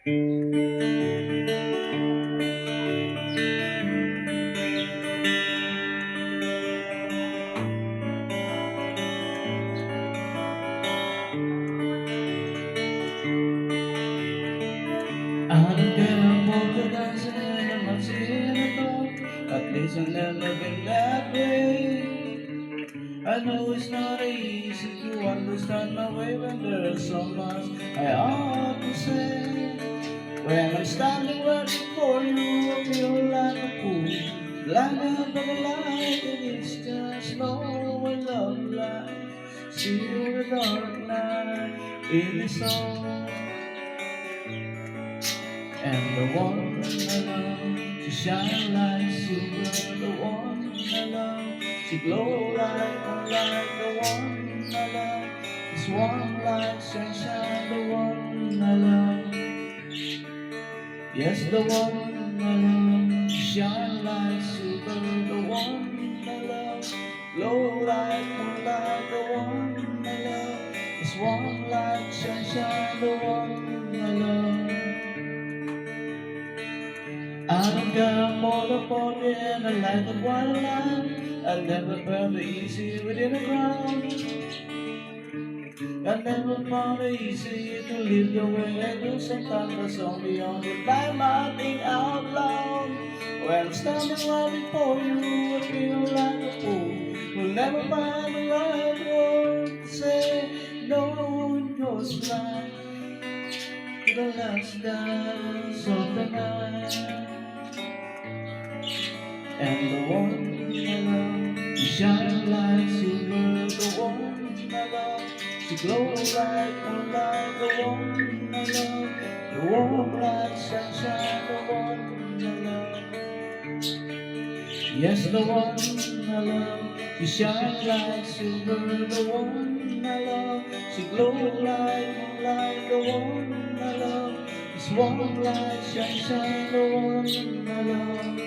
I don't care about the dancing and I'm seeing it all. At least I've never been that way. I know it's not easy to understand my way when there's so much I ought to say. When I'm standing right before you, I feel like a fool. Blinded by the light, it is just no way love life. See you the dark night in the sun. And the one I love, she shine like silver. The one I love, she glow like moonlight. The one I love, is warm like sunshine. The one I love, yes, the one I love, she shine like silver. The one I love, glow like moonlight. The one I love, is warm like sunshine. The one I love. I don't care for the party and I like the white line. I never felt it easy within the crowd. I never found it easy to live the way I do. Sometimes I saw me on the line, my thing out loud. When I'm standing right before you, I feel like a fool. Will never find the right word to say no in your smile. To the last dance of the night. And the one I love, she shine like silver. The one I love, she glow like moonlight. The one I love, the warm like sunshine. The one I love, yes, the one I love, she shine like silver. The one I love, she glow like moonlight. The one I love, is warm like sunshine. The one I love.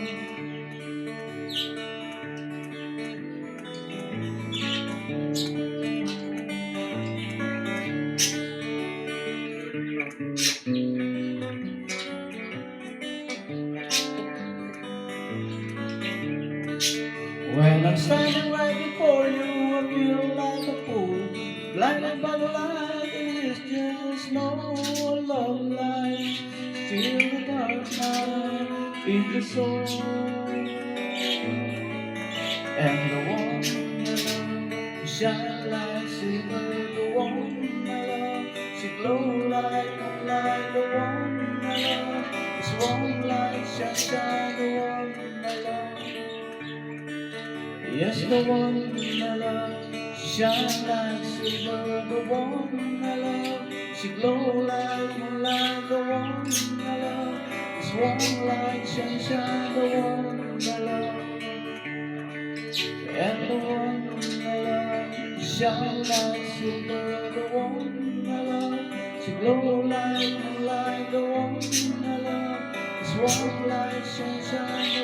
When I'm standing right before you, I feel like a fool. Blinded by the light, it is just no love light. Still the dark night in the soul. And the one I love, she shine like silver. The one I love, she glow like moonlight. The one I love, is warm like sunshine. The one I love. Yes, the one I love, she shine like silver. The one I love, she glow like moonlight. The one I love, is warm like sunshine. The one I love, and the one I love, she shine like silver. The one I love, she glow like moonlight. The one I love, is warm like sunshine.